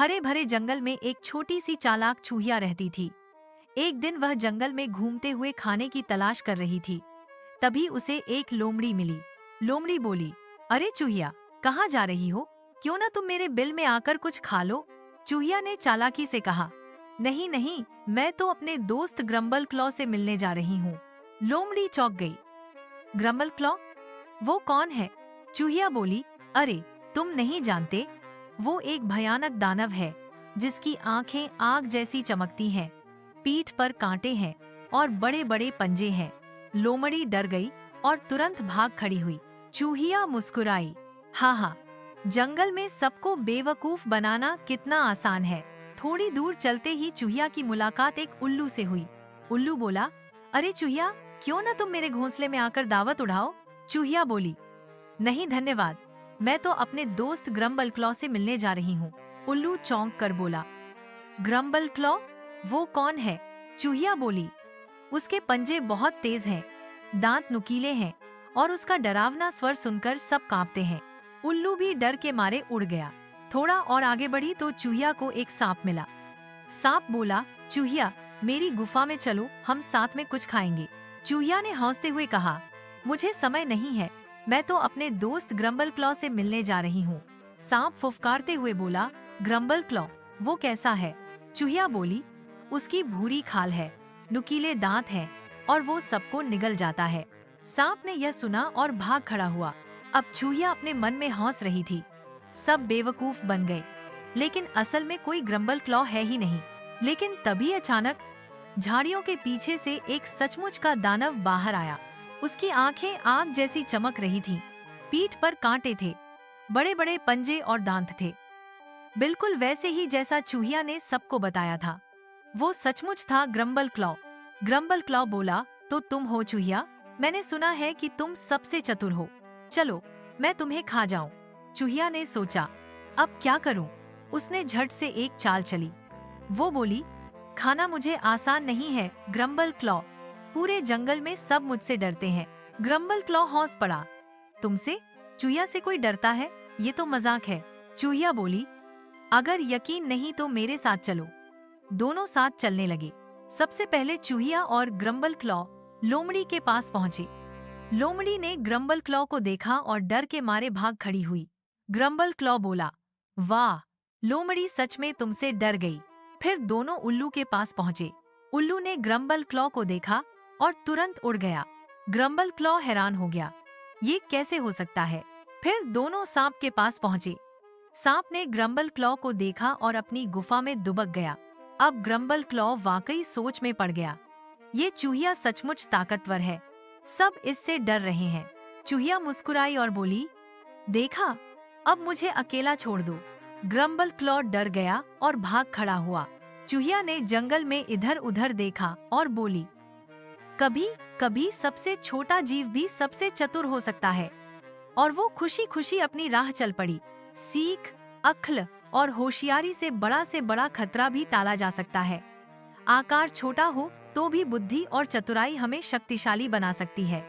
हरे भरे जंगल में एक छोटी सी चालाक चूहिया रहती थी। एक दिन वह जंगल में घूमते हुए खाने की तलाश कर रही थी। तभी उसे एक लोमड़ी मिली। लोमड़ी बोली, अरे चूहिया, कहाँ जा रही हो? क्यों ना तुम मेरे बिल में आकर कुछ खा लो। चूहिया ने चालाकी से कहा, नहीं नहीं, मैं तो अपने दोस्त ग्रम्बल क्लॉ से मिलने जा रही हूँ। लोमड़ी चौंक गई। Grumble Claw? वो कौन है? चूहिया बोली, अरे तुम नहीं जानते, वो एक भयानक दानव है जिसकी आंखें आग जैसी चमकती हैं, पीठ पर कांटे हैं और बड़े बड़े पंजे हैं। लोमड़ी डर गई और तुरंत भाग खड़ी हुई। चूहिया मुस्कुराई, हाँ हाँ, जंगल में सबको बेवकूफ बनाना कितना आसान है। थोड़ी दूर चलते ही चूहिया की मुलाकात एक उल्लू से हुई। उल्लू बोला, अरे चूहिया, क्यों ना तुम मेरे घोंसले में आकर दावत उड़ाओ। चूहिया बोली, नहीं धन्यवाद, मैं तो अपने दोस्त ग्रम्बल क्लॉ से मिलने जा रही हूँ। उल्लू चौंक कर बोला, ग्रम्बल क्लॉ? वो कौन है? चूहिया बोली, उसके पंजे बहुत तेज हैं, दांत नुकीले हैं और उसका डरावना स्वर सुनकर सब कांपते हैं। उल्लू भी डर के मारे उड़ गया। थोड़ा और आगे बढ़ी तो चूहिया को एक सांप मिला। सांप बोला, चूहिया, मेरी गुफा में चलो, हम साथ में कुछ खाएंगे। चूहिया ने हंसते हुए कहा, मुझे समय नहीं है, मैं तो अपने दोस्त ग्रम्बल क्लॉ से मिलने जा रही हूँ। सांप फुफकारते हुए बोला, ग्रम्बल क्लॉ? वो कैसा है? चूहिया बोली, उसकी भूरी खाल है, नुकीले दांत हैं और वो सबको निगल जाता है। सांप ने यह सुना और भाग खड़ा हुआ। अब चूहिया अपने मन में हंस रही थी, सब बेवकूफ बन गए, लेकिन असल में कोई ग्रम्बल क्लॉ है ही नहीं। लेकिन तभी अचानक झाड़ियों के पीछे से एक सचमुच का दानव बाहर आया। उसकी आंखें आग जैसी चमक रही थीं, पीठ पर कांटे थे, बड़े बड़े पंजे और दांत थे, बिल्कुल वैसे ही जैसा चूहिया ने सबको बताया था। वो सचमुच था ग्रम्बल क्लॉ। ग्रम्बल क्लॉ बोला, तो तुम हो चूहिया? मैंने सुना है कि तुम सबसे चतुर हो, चलो मैं तुम्हें खा जाऊं। चूहिया ने सोचा, अब क्या करूं? उसने झट से एक चाल चली। वो बोली, खाना मुझे आसान नहीं है ग्रम्बल क्लॉ, पूरे जंगल में सब मुझसे डरते हैं। ग्रम्बल क्लॉ हौस पड़ा, तुमसे? चूहिया से कोई डरता है? ये तो मजाक है। चूहिया बोली, अगर यकीन नहीं तो मेरे साथ चलो। दोनों साथ चलने लगे। सबसे पहले चूहिया और ग्रम्बल क्लॉ लोमड़ी के पास पहुंचे। लोमड़ी ने ग्रम्बल क्लॉ को देखा और डर के मारे भाग खड़ी हुई। ग्रम्बल क्लॉ बोला, वाह, लोमड़ी सच में तुमसे डर गई। फिर दोनों उल्लू के पास पहुंचे। उल्लू ने ग्रम्बल क्लॉ को देखा और तुरंत उड़ गया। ग्रम्बल क्लॉ हैरान हो गया, ये कैसे हो सकता है? फिर दोनों सांप के पास पहुंचे। सांप ने ग्रम्बल क्लॉ को देखा और अपनी गुफा में दुबक गया। अब ग्रम्बल क्लॉ वाकई सोच में पड़ गया, ये चूहिया सचमुच ताकतवर है, सब इससे डर रहे हैं। चूहिया मुस्कुराई और बोली, देखा, अब मुझे अकेला छोड़ दो। ग्रम्बल क्लॉ डर गया और भाग खड़ा हुआ। चूहिया ने जंगल में इधर उधर देखा और बोली, कभी कभी सबसे छोटा जीव भी सबसे चतुर हो सकता है। और वो खुशी खुशी अपनी राह चल पड़ी। सीख, अक्ल और होशियारी से बड़ा खतरा भी टाला जा सकता है। आकार छोटा हो तो भी बुद्धि और चतुराई हमें शक्तिशाली बना सकती है।